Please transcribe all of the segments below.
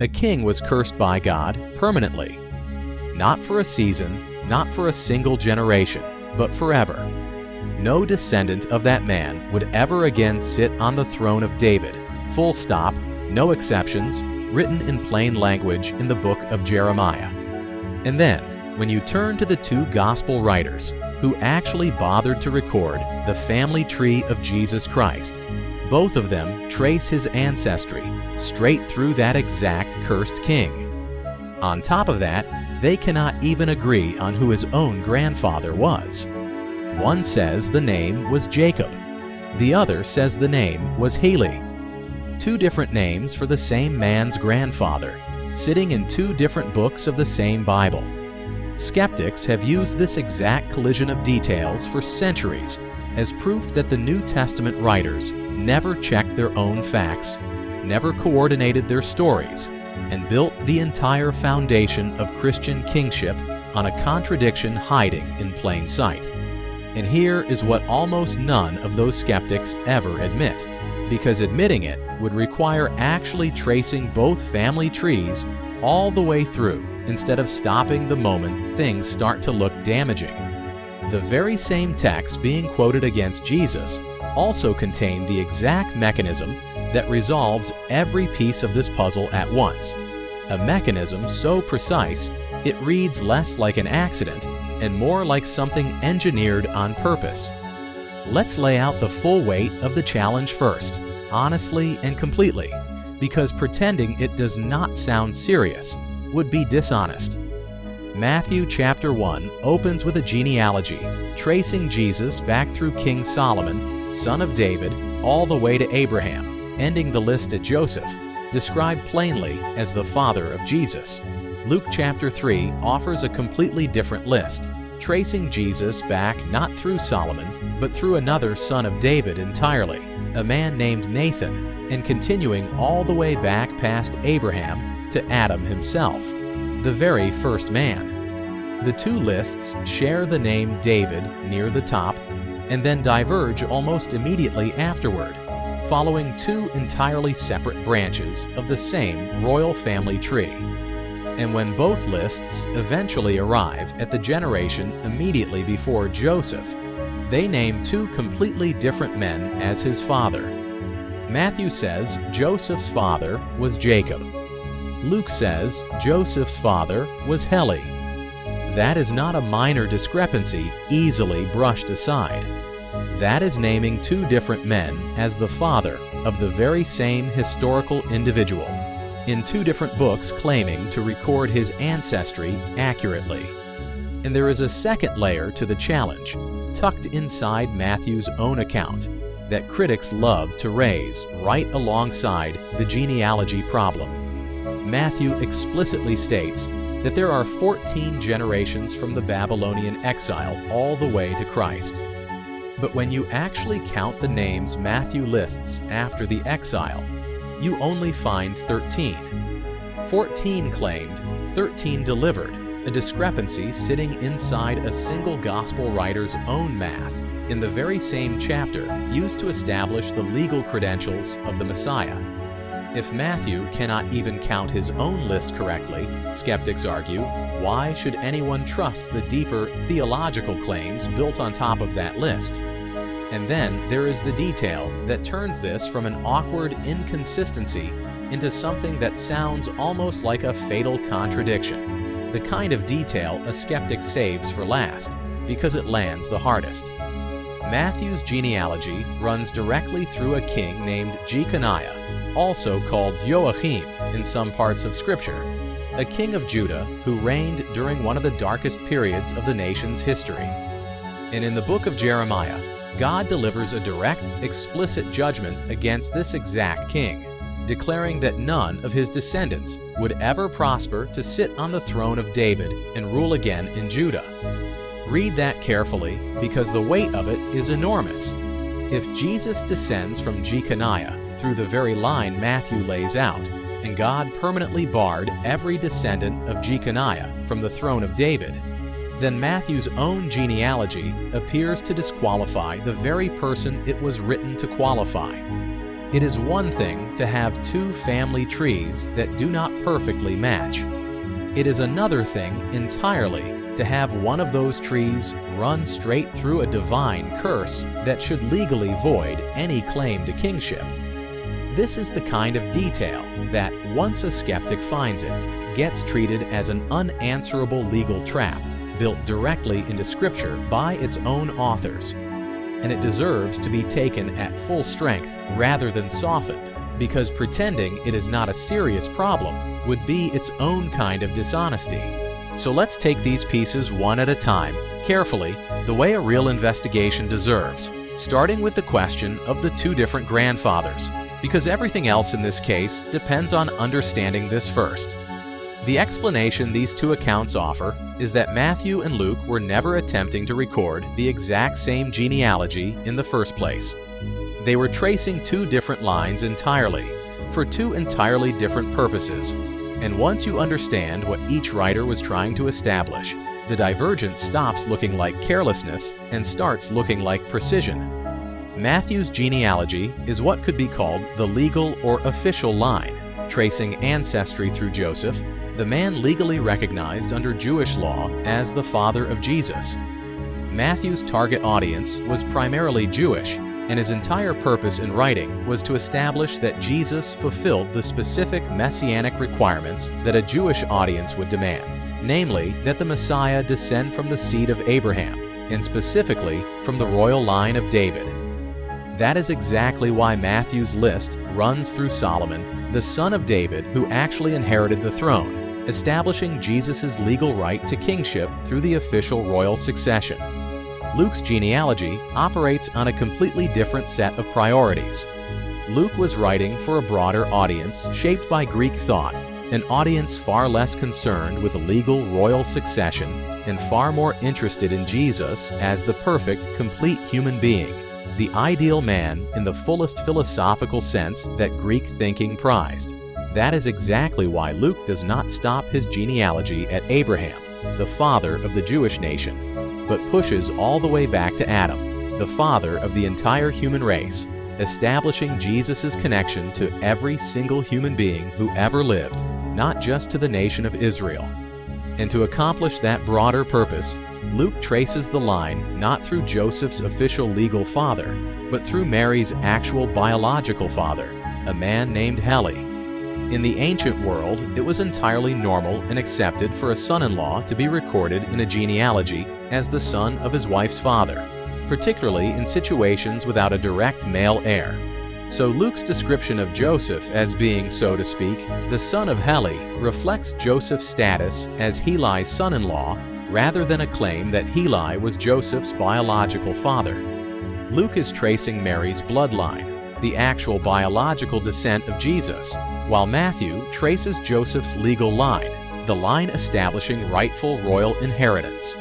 A king was cursed by God permanently. Not for a season, not for a single generation, but forever. No descendant of that man would ever again sit on the throne of David. Full stop, no exceptions, written in plain language in the book of Jeremiah. And then, when you turn to the two gospel writers who actually bothered to record the family tree of Jesus Christ, both of them trace his ancestry straight through that exact cursed king. On top of that, they cannot even agree on who his own grandfather was. One says the name was Jacob. The other says the name was Haley. Two different names for the same man's grandfather, sitting in two different books of the same Bible. Skeptics have used this exact collision of details for centuries as proof that the New Testament writers never checked their own facts, never coordinated their stories, and built the entire foundation of Christian kingship on a contradiction hiding in plain sight. And here is what almost none of those skeptics ever admit, because admitting it would require actually tracing both family trees all the way through instead of stopping the moment things start to look damaging. The very same text being quoted against Jesus also contained the exact mechanism that resolves every piece of this puzzle at once. A mechanism so precise, it reads less like an accident and more like something engineered on purpose. Let's lay out the full weight of the challenge first, honestly and completely, because pretending it does not sound serious would be dishonest. Matthew chapter 1 opens with a genealogy, tracing Jesus back through King Solomon, son of David, all the way to Abraham, ending the list at Joseph, described plainly as the father of Jesus. Luke chapter 3 offers a completely different list, tracing Jesus back not through Solomon, but through another son of David entirely, a man named Nathan, and continuing all the way back past Abraham to Adam himself, the very first man. The two lists share the name David near the top and then diverge almost immediately afterward, following two entirely separate branches of the same royal family tree. And when both lists eventually arrive at the generation immediately before Joseph, they name two completely different men as his father. Matthew says Joseph's father was Jacob. Luke says Joseph's father was Heli. That is not a minor discrepancy easily brushed aside. That is naming two different men as the father of the very same historical individual, in two different books claiming to record his ancestry accurately. And there is a second layer to the challenge, tucked inside Matthew's own account, that critics love to raise right alongside the genealogy problem. Matthew explicitly states that there are 14 generations from the Babylonian exile all the way to Christ. But when you actually count the names Matthew lists after the exile, you only find 13. 14 claimed, 13 delivered, a discrepancy sitting inside a single gospel writer's own math in the very same chapter used to establish the legal credentials of the Messiah. If Matthew cannot even count his own list correctly, skeptics argue, why should anyone trust the deeper theological claims built on top of that list? And then there is the detail that turns this from an awkward inconsistency into something that sounds almost like a fatal contradiction, the kind of detail a skeptic saves for last because it lands the hardest. Matthew's genealogy runs directly through a king named Jeconiah, also called Joachim in some parts of Scripture, a king of Judah who reigned during one of the darkest periods of the nation's history. And in the book of Jeremiah, God delivers a direct, explicit judgment against this exact king, declaring that none of his descendants would ever prosper to sit on the throne of David and rule again in Judah. Read that carefully, because the weight of it is enormous. If Jesus descends from Jeconiah through the very line Matthew lays out, and God permanently barred every descendant of Jeconiah from the throne of David, then Matthew's own genealogy appears to disqualify the very person it was written to qualify. It is one thing to have two family trees that do not perfectly match. It is another thing entirely to have one of those trees run straight through a divine curse that should legally void any claim to kingship. This is the kind of detail that, once a skeptic finds it, gets treated as an unanswerable legal trap built directly into Scripture by its own authors. And it deserves to be taken at full strength rather than softened, because pretending it is not a serious problem would be its own kind of dishonesty. So let's take these pieces one at a time, carefully, the way a real investigation deserves, starting with the question of the two different grandfathers, because everything else in this case depends on understanding this first. The explanation these two accounts offer is that Matthew and Luke were never attempting to record the exact same genealogy in the first place. They were tracing two different lines entirely, for two entirely different purposes. And once you understand what each writer was trying to establish, the divergence stops looking like carelessness and starts looking like precision. Matthew's genealogy is what could be called the legal or official line, tracing ancestry through Joseph, the man legally recognized under Jewish law as the father of Jesus. Matthew's target audience was primarily Jewish, and his entire purpose in writing was to establish that Jesus fulfilled the specific messianic requirements that a Jewish audience would demand, namely that the Messiah descend from the seed of Abraham, and specifically from the royal line of David. That is exactly why Matthew's list runs through Solomon, the son of David, who actually inherited the throne, establishing Jesus' legal right to kingship through the official royal succession. Luke's genealogy operates on a completely different set of priorities. Luke was writing for a broader audience shaped by Greek thought, an audience far less concerned with a legal royal succession and far more interested in Jesus as the perfect, complete human being, the ideal man in the fullest philosophical sense that Greek thinking prized. That is exactly why Luke does not stop his genealogy at Abraham, the father of the Jewish nation, but pushes all the way back to Adam, the father of the entire human race, establishing Jesus' connection to every single human being who ever lived, not just to the nation of Israel. And to accomplish that broader purpose, Luke traces the line not through Joseph's official legal father, but through Mary's actual biological father, a man named Heli. In the ancient world, it was entirely normal and accepted for a son-in-law to be recorded in a genealogy as the son of his wife's father, particularly in situations without a direct male heir. So Luke's description of Joseph as being, so to speak, the son of Heli reflects Joseph's status as Heli's son-in-law rather than a claim that Heli was Joseph's biological father. Luke is tracing Mary's bloodline, the actual biological descent of Jesus, while Matthew traces Joseph's legal line, the line establishing rightful royal inheritance.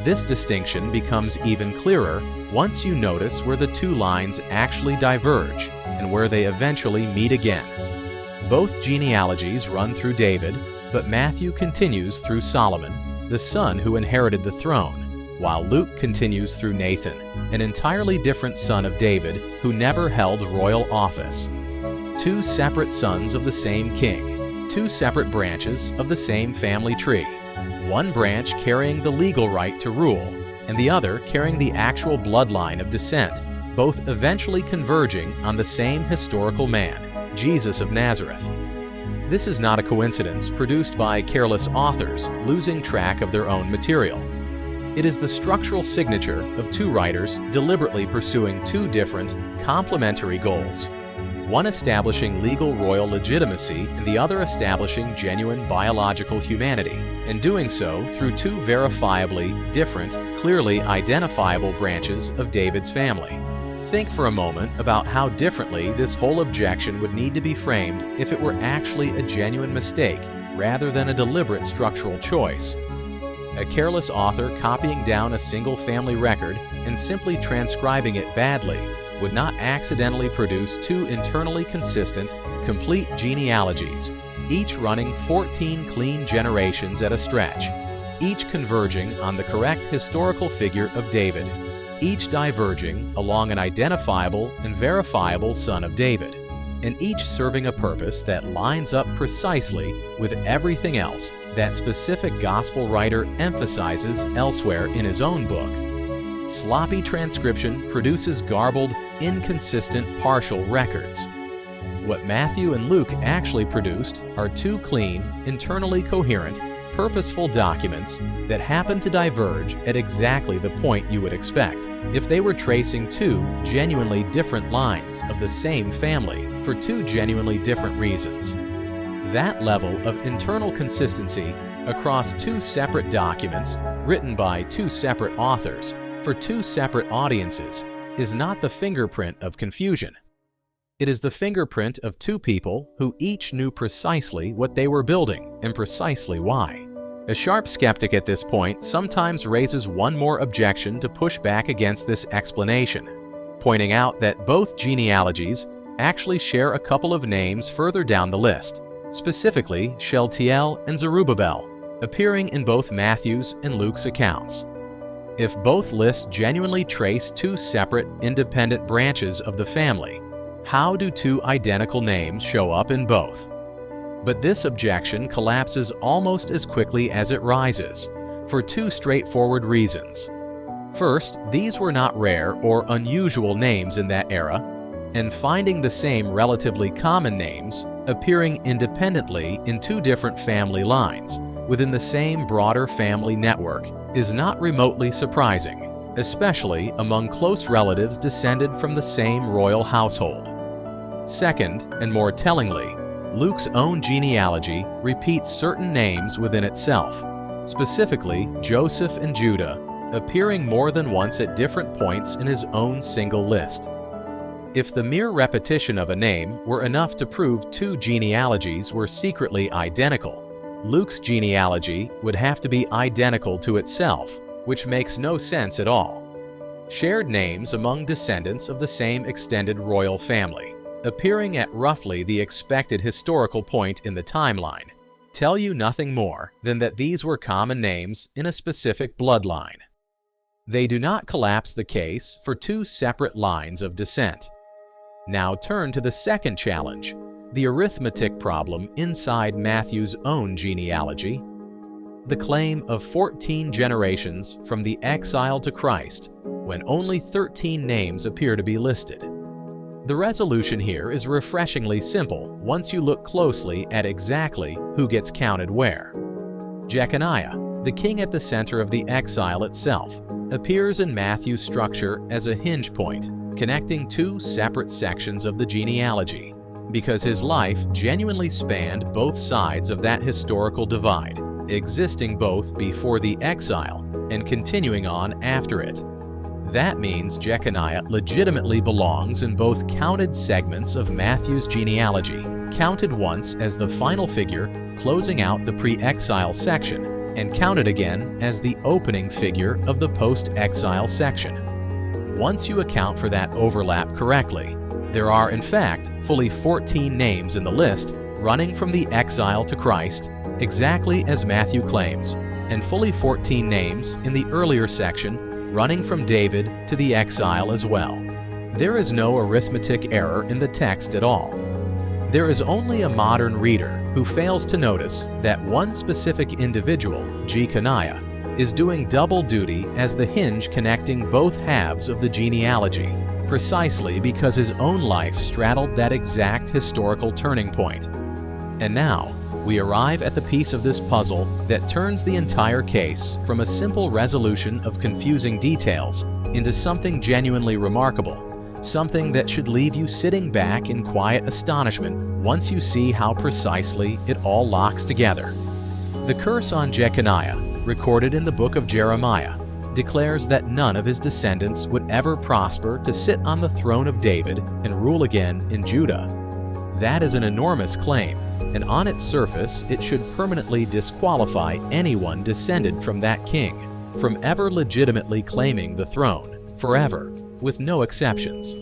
This distinction becomes even clearer once you notice where the two lines actually diverge and where they eventually meet again. Both genealogies run through David, but Matthew continues through Solomon, the son who inherited the throne, while Luke continues through Nathan, an entirely different son of David who never held royal office. Two separate sons of the same king, two separate branches of the same family tree, one branch carrying the legal right to rule, and the other carrying the actual bloodline of descent, both eventually converging on the same historical man, Jesus of Nazareth. This is not a coincidence produced by careless authors losing track of their own material. It is the structural signature of two writers deliberately pursuing two different, complementary goals. One establishing legal royal legitimacy and the other establishing genuine biological humanity, and doing so through two verifiably different, clearly identifiable branches of David's family. Think for a moment about how differently this whole objection would need to be framed if it were actually a genuine mistake rather than a deliberate structural choice. A careless author copying down a single family record and simply transcribing it badly would not accidentally produce two internally consistent, complete genealogies, each running 14 clean generations at a stretch, each converging on the correct historical figure of David, each diverging along an identifiable and verifiable son of David. and each serving a purpose that lines up precisely with everything else that specific gospel writer emphasizes elsewhere in his own book. Sloppy transcription produces garbled, inconsistent, partial records. What Matthew and Luke actually produced are two clean, internally coherent, purposeful documents that happen to diverge at exactly the point you would expect if they were tracing two genuinely different lines of the same family for two genuinely different reasons. That level of internal consistency across two separate documents written by two separate authors for two separate audiences is not the fingerprint of confusion. It is the fingerprint of two people who each knew precisely what they were building and precisely why. A sharp skeptic at this point sometimes raises one more objection to push back against this explanation, pointing out that both genealogies actually share a couple of names further down the list, specifically Shealtiel and Zerubbabel, appearing in both Matthew's and Luke's accounts. If both lists genuinely trace two separate, independent branches of the family, how do two identical names show up in both? But this objection collapses almost as quickly as it rises, for two straightforward reasons. First, these were not rare or unusual names in that era, and finding the same relatively common names appearing independently in two different family lines within the same broader family network is not remotely surprising, especially among close relatives descended from the same royal household. Second, and more tellingly, Luke's own genealogy repeats certain names within itself, specifically Joseph and Judah, appearing more than once at different points in his own single list. If the mere repetition of a name were enough to prove two genealogies were secretly identical, Luke's genealogy would have to be identical to itself, which makes no sense at all. Shared names among descendants of the same extended royal family, appearing at roughly the expected historical point in the timeline, tell you nothing more than that these were common names in a specific bloodline. They do not collapse the case for two separate lines of descent. Now turn to the second challenge, the arithmetic problem inside Matthew's own genealogy. The claim of 14 generations from the exile to Christ, when only 13 names appear to be listed. The resolution here is refreshingly simple once you look closely at exactly who gets counted where. Jeconiah, the king at the center of the exile itself, appears in Matthew's structure as a hinge point connecting two separate sections of the genealogy, because his life genuinely spanned both sides of that historical divide, existing both before the exile and continuing on after it. That means Jeconiah legitimately belongs in both counted segments of Matthew's genealogy, counted once as the final figure closing out the pre-exile section, and counted again as the opening figure of the post-exile section. Once you account for that overlap correctly, there are in fact fully 14 names in the list running from the exile to Christ, exactly as Matthew claims, and fully 14 names in the earlier section running from David to the exile as well. There is no arithmetic error in the text at all. There is only a modern reader who fails to notice that one specific individual, Jeconiah, is doing double duty as the hinge connecting both halves of the genealogy, precisely because his own life straddled that exact historical turning point. And now, we arrive at the piece of this puzzle that turns the entire case from a simple resolution of confusing details into something genuinely remarkable, something that should leave you sitting back in quiet astonishment once you see how precisely it all locks together. The curse on Jeconiah, recorded in the book of Jeremiah, declares that none of his descendants would ever prosper to sit on the throne of David and rule again in Judah. That is an enormous claim, and on its surface it should permanently disqualify anyone descended from that king from ever legitimately claiming the throne, forever, with no exceptions.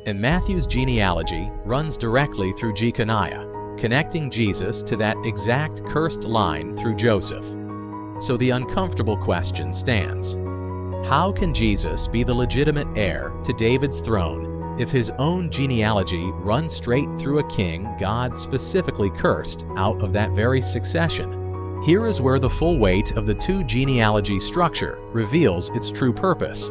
And Matthew's genealogy runs directly through Jeconiah, connecting Jesus to that exact cursed line through Joseph. So the uncomfortable question stands: how can Jesus be the legitimate heir to David's throne if his own genealogy runs straight through a king God specifically cursed out of that very succession? Here is where the full weight of the two genealogy structure reveals its true purpose.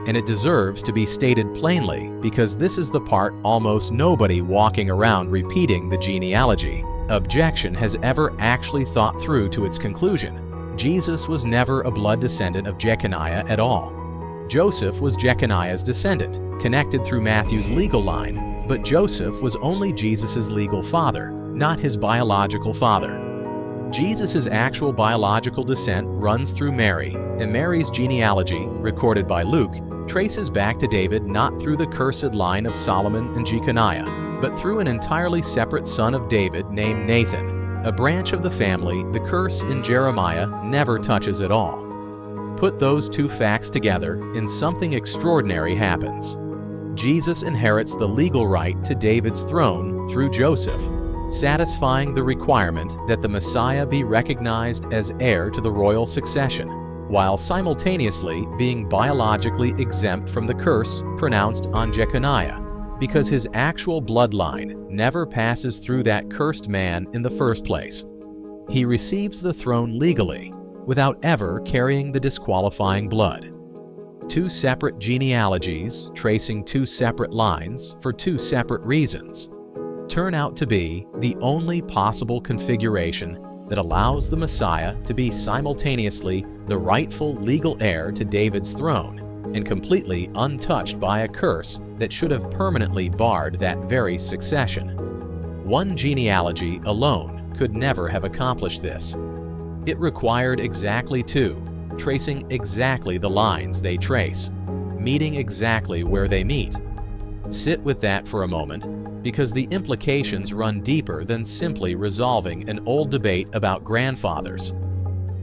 And it deserves to be stated plainly because this is the part almost nobody walking around repeating the genealogy objection has ever actually thought through to its conclusion. Jesus was never a blood descendant of Jeconiah at all. Joseph was Jeconiah's descendant, connected through Matthew's legal line, but Joseph was only Jesus' legal father, not his biological father. Jesus' actual biological descent runs through Mary, and Mary's genealogy, recorded by Luke, traces back to David not through the cursed line of Solomon and Jeconiah, but through an entirely separate son of David named Nathan, a branch of the family the curse in Jeremiah never touches at all. Put those two facts together, and something extraordinary happens. Jesus inherits the legal right to David's throne through Joseph, satisfying the requirement that the Messiah be recognized as heir to the royal succession, while simultaneously being biologically exempt from the curse pronounced on Jeconiah, because his actual bloodline never passes through that cursed man in the first place. He receives the throne legally, without ever carrying the disqualifying blood. Two separate genealogies, tracing two separate lines for two separate reasons, turn out to be the only possible configuration that allows the Messiah to be simultaneously the rightful legal heir to David's throne and completely untouched by a curse that should have permanently barred that very succession. One genealogy alone could never have accomplished this. It required exactly two, tracing exactly the lines they trace, meeting exactly where they meet. Sit with that for a moment, because the implications run deeper than simply resolving an old debate about grandfathers.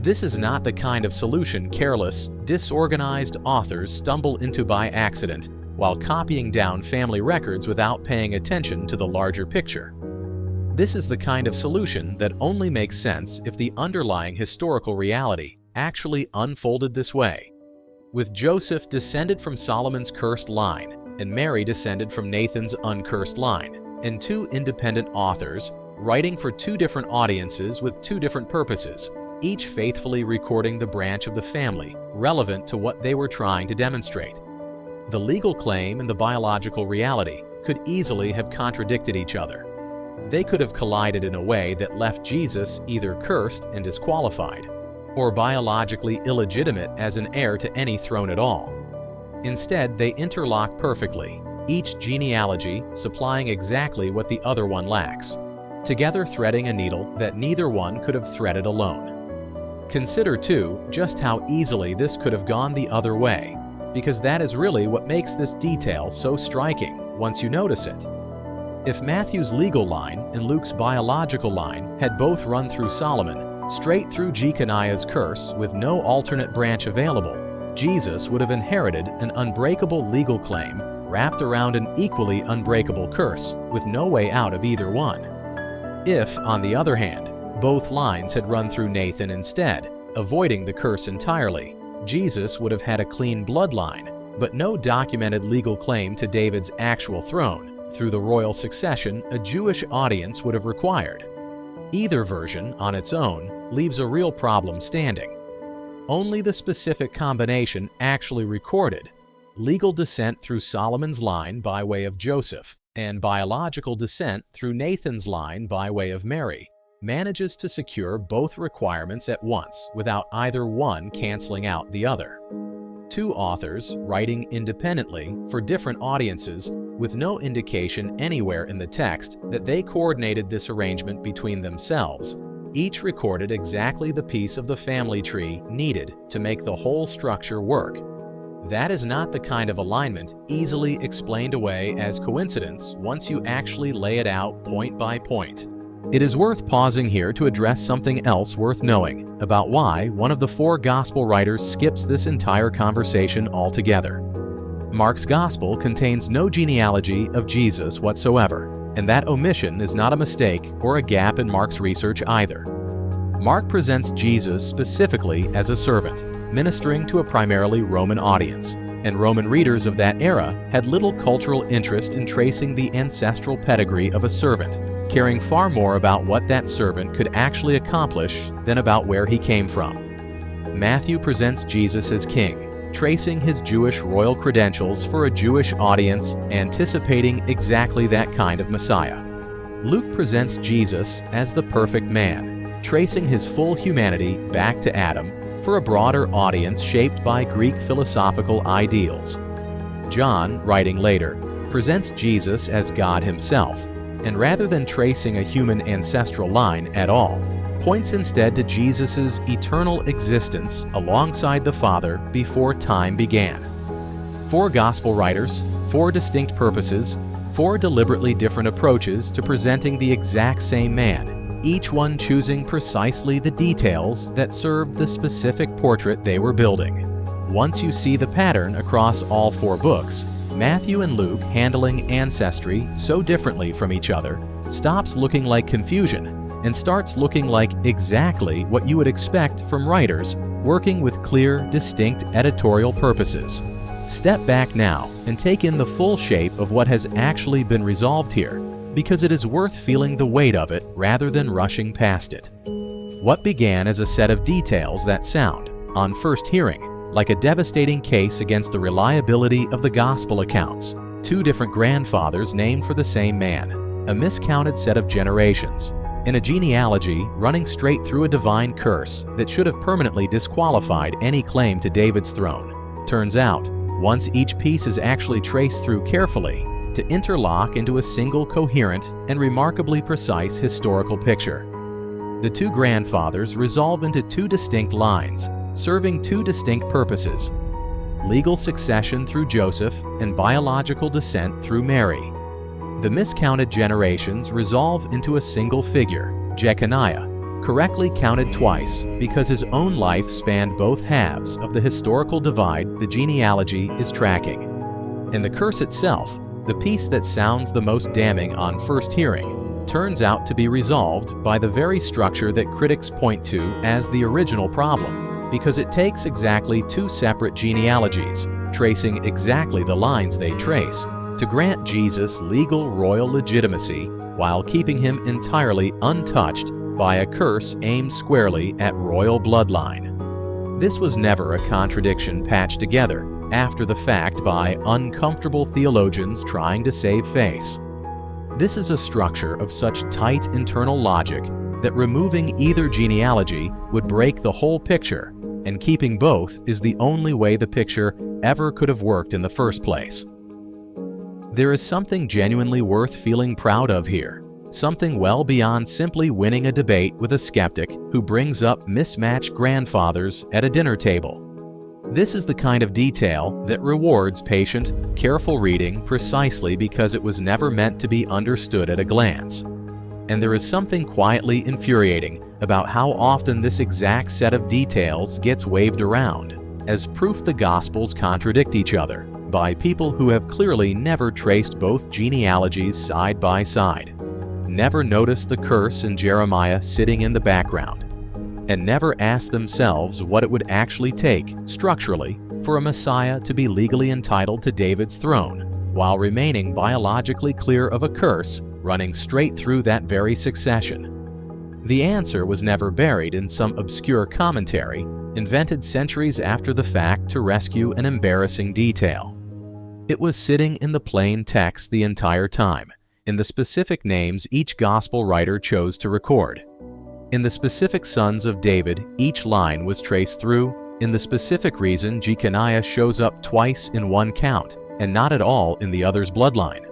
This is not the kind of solution careless, disorganized authors stumble into by accident while copying down family records without paying attention to the larger picture. This is the kind of solution that only makes sense if the underlying historical reality actually unfolded this way. With Joseph descended from Solomon's cursed line, and Mary descended from Nathan's uncursed line, and two independent authors writing for two different audiences with two different purposes, each faithfully recording the branch of the family relevant to what they were trying to demonstrate. The legal claim and the biological reality could easily have contradicted each other. They could have collided in a way that left Jesus either cursed and disqualified, or biologically illegitimate as an heir to any throne at all. Instead, they interlock perfectly, each genealogy supplying exactly what the other one lacks, together threading a needle that neither one could have threaded alone. Consider, too, just how easily this could have gone the other way, because that is really what makes this detail so striking once you notice it. If Matthew's legal line and Luke's biological line had both run through Solomon, straight through Jeconiah's curse with no alternate branch available, Jesus would have inherited an unbreakable legal claim wrapped around an equally unbreakable curse with no way out of either one. If, on the other hand, both lines had run through Nathan instead, avoiding the curse entirely, Jesus would have had a clean bloodline, but no documented legal claim to David's actual throne through the royal succession a Jewish audience would have required. Either version, on its own, leaves a real problem standing. Only the specific combination actually recorded, legal descent through Solomon's line by way of Joseph, and biological descent through Nathan's line by way of Mary, manages to secure both requirements at once without either one canceling out the other. Two authors writing independently for different audiences with no indication anywhere in the text that they coordinated this arrangement between themselves, each recorded exactly the piece of the family tree needed to make the whole structure work. That is not the kind of alignment easily explained away as coincidence once you actually lay it out point by point. It is worth pausing here to address something else worth knowing about why one of the four gospel writers skips this entire conversation altogether. Mark's gospel contains no genealogy of Jesus whatsoever, and that omission is not a mistake or a gap in Mark's research either. Mark presents Jesus specifically as a servant, ministering to a primarily Roman audience, and Roman readers of that era had little cultural interest in tracing the ancestral pedigree of a servant, caring far more about what that servant could actually accomplish than about where he came from. Matthew presents Jesus as king, tracing his Jewish royal credentials for a Jewish audience, anticipating exactly that kind of Messiah. Luke presents Jesus as the perfect man, tracing his full humanity back to Adam for a broader audience shaped by Greek philosophical ideals. John, writing later, presents Jesus as God himself, and rather than tracing a human ancestral line at all, points instead to Jesus' eternal existence alongside the Father before time began. 4 gospel writers, 4 distinct purposes, 4 deliberately different approaches to presenting the exact same man, each one choosing precisely the details that served the specific portrait they were building. Once you see the pattern across all 4 books, Matthew and Luke handling ancestry so differently from each other stops looking like confusion and starts looking like exactly what you would expect from writers working with clear, distinct editorial purposes. Step back now and take in the full shape of what has actually been resolved here, because it is worth feeling the weight of it rather than rushing past it. What began as a set of details that sound, on first hearing, like a devastating case against the reliability of the gospel accounts, 2 different grandfathers named for the same man, a miscounted set of generations, and a genealogy running straight through a divine curse that should have permanently disqualified any claim to David's throne, turns out, once each piece is actually traced through carefully, to interlock into a single coherent and remarkably precise historical picture. The 2 grandfathers resolve into 2 distinct lines, serving 2 distinct purposes: legal succession through Joseph and biological descent through Mary. The miscounted generations resolve into a single figure, Jeconiah, correctly counted twice because his own life spanned both halves of the historical divide the genealogy is tracking. And the curse itself, the piece that sounds the most damning on first hearing, turns out to be resolved by the very structure that critics point to as the original problem, because it takes exactly 2 separate genealogies, tracing exactly the lines they trace, to grant Jesus legal royal legitimacy while keeping him entirely untouched by a curse aimed squarely at royal bloodline. This was never a contradiction patched together after the fact by uncomfortable theologians trying to save face. This is a structure of such tight internal logic that removing either genealogy would break the whole picture, and keeping both is the only way the picture ever could have worked in the first place. There is something genuinely worth feeling proud of here, something well beyond simply winning a debate with a skeptic who brings up mismatched grandfathers at a dinner table. This is the kind of detail that rewards patient, careful reading precisely because it was never meant to be understood at a glance. And there is something quietly infuriating about how often this exact set of details gets waved around as proof the Gospels contradict each other by people who have clearly never traced both genealogies side by side, never noticed the curse in Jeremiah sitting in the background, and never asked themselves what it would actually take, structurally, for a Messiah to be legally entitled to David's throne, while remaining biologically clear of a curse running straight through that very succession. The answer was never buried in some obscure commentary invented centuries after the fact to rescue an embarrassing detail. It was sitting in the plain text the entire time, in the specific names each gospel writer chose to record. In the specific sons of David, each line was traced through, in the specific reason Jeconiah shows up twice in one count, and not at all in the other's bloodline.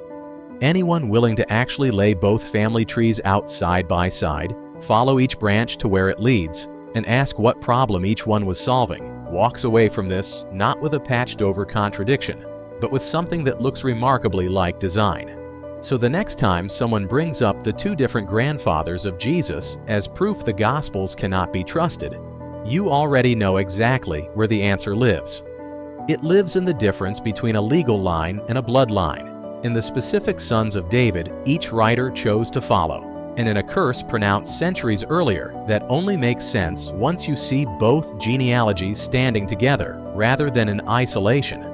Anyone willing to actually lay both family trees out side by side, follow each branch to where it leads, and ask what problem each one was solving, walks away from this not with a patched-over contradiction, but with something that looks remarkably like design. So the next time someone brings up the 2 different grandfathers of Jesus as proof the Gospels cannot be trusted, you already know exactly where the answer lives. It lives in the difference between a legal line and a bloodline, in the specific sons of David each writer chose to follow, and in a curse pronounced centuries earlier that only makes sense once you see both genealogies standing together rather than in isolation.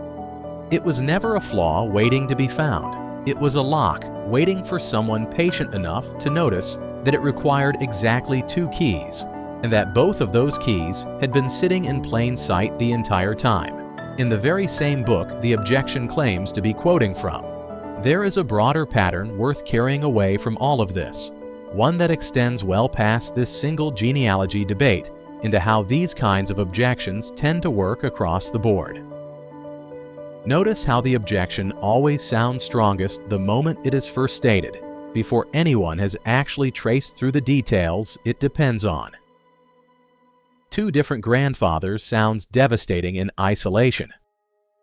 It was never a flaw waiting to be found. It was a lock waiting for someone patient enough to notice that it required exactly 2 keys, and that both of those keys had been sitting in plain sight the entire time, in the very same book the objection claims to be quoting from. There is a broader pattern worth carrying away from all of this, one that extends well past this single genealogy debate into how these kinds of objections tend to work across the board. Notice how the objection always sounds strongest the moment it is first stated, before anyone has actually traced through the details it depends on. 2 different grandfathers sounds devastating in isolation.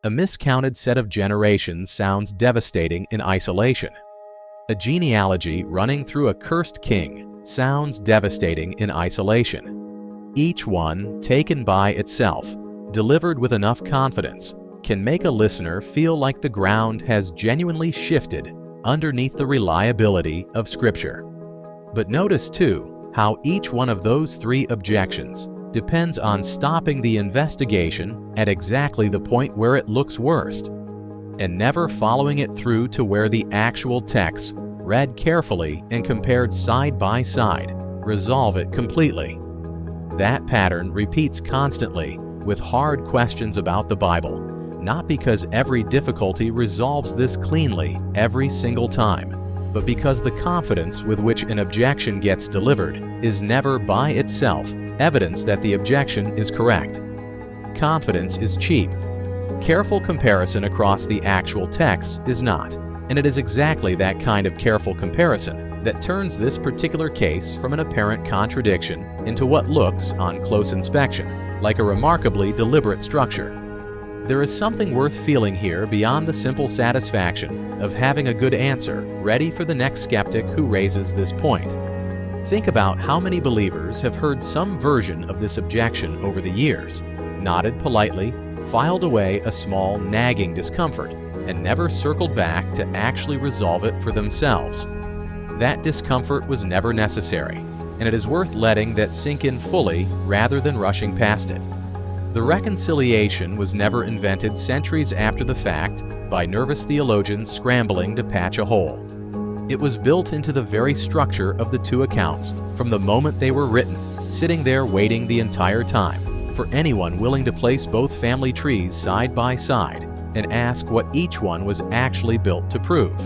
A miscounted set of generations sounds devastating in isolation. A genealogy running through a cursed king sounds devastating in isolation. Each one, taken by itself, delivered with enough confidence, can make a listener feel like the ground has genuinely shifted underneath the reliability of Scripture. But notice, too, how each one of those 3 objections depends on stopping the investigation at exactly the point where it looks worst, and never following it through to where the actual texts, read carefully and compared side by side, resolve it completely. That pattern repeats constantly with hard questions about the Bible, not because every difficulty resolves this cleanly every single time, but because the confidence with which an objection gets delivered is never by itself evidence that the objection is correct. Confidence is cheap. Careful comparison across the actual text is not, and it is exactly that kind of careful comparison that turns this particular case from an apparent contradiction into what looks, on close inspection, like a remarkably deliberate structure. There is something worth feeling here beyond the simple satisfaction of having a good answer ready for the next skeptic who raises this point. Think about how many believers have heard some version of this objection over the years, nodded politely, filed away a small nagging discomfort, and never circled back to actually resolve it for themselves. That discomfort was never necessary, and it is worth letting that sink in fully rather than rushing past it. The reconciliation was never invented centuries after the fact by nervous theologians scrambling to patch a hole. It was built into the very structure of the 2 accounts from the moment they were written, sitting there waiting the entire time for anyone willing to place both family trees side by side and ask what each one was actually built to prove.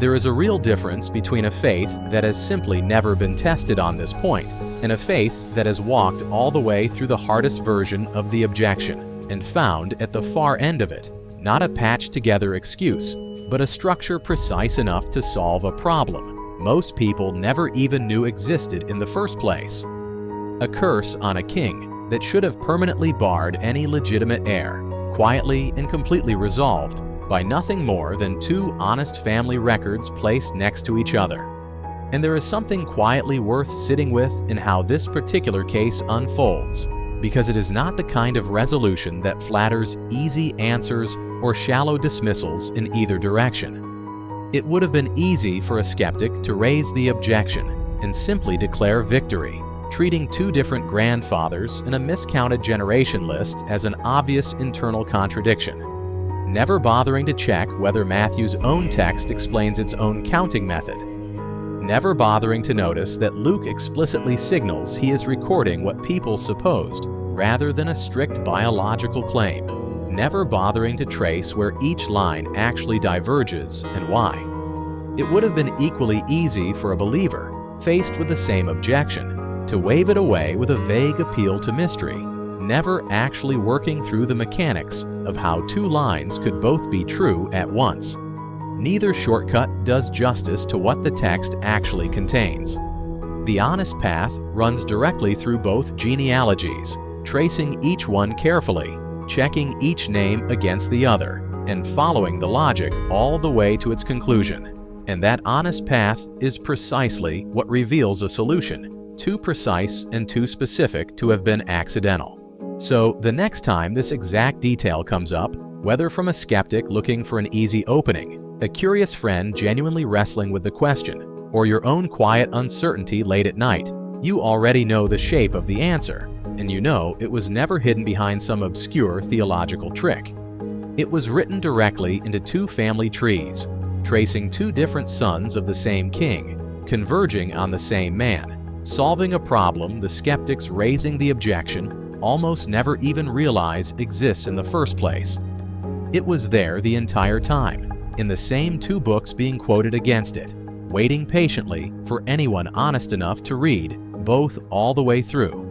There is a real difference between a faith that has simply never been tested on this point and a faith that has walked all the way through the hardest version of the objection and found at the far end of it not a patched-together excuse, but a structure precise enough to solve a problem most people never even knew existed in the first place. A curse on a king that should have permanently barred any legitimate heir, quietly and completely resolved by nothing more than 2 honest family records placed next to each other. And there is something quietly worth sitting with in how this particular case unfolds, because it is not the kind of resolution that flatters easy answers or shallow dismissals in either direction. It would have been easy for a skeptic to raise the objection and simply declare victory, treating 2 different grandfathers in a miscounted generation list as an obvious internal contradiction, never bothering to check whether Matthew's own text explains its own counting method, never bothering to notice that Luke explicitly signals he is recording what people supposed rather than a strict biological claim, never bothering to trace where each line actually diverges and why. It would have been equally easy for a believer, faced with the same objection, to wave it away with a vague appeal to mystery, never actually working through the mechanics of how 2 lines could both be true at once. Neither shortcut does justice to what the text actually contains. The honest path runs directly through both genealogies, tracing each one carefully, checking each name against the other, and following the logic all the way to its conclusion. And that honest path is precisely what reveals a solution, too precise and too specific to have been accidental. So the next time this exact detail comes up, whether from a skeptic looking for an easy opening, a curious friend genuinely wrestling with the question, or your own quiet uncertainty late at night, you already know the shape of the answer, and you know it was never hidden behind some obscure theological trick. It was written directly into two family trees, tracing two different sons of the same king, converging on the same man, solving a problem the skeptics raising the objection almost never even realize exists in the first place. It was there the entire time, in the same two books being quoted against it, waiting patiently for anyone honest enough to read both all the way through.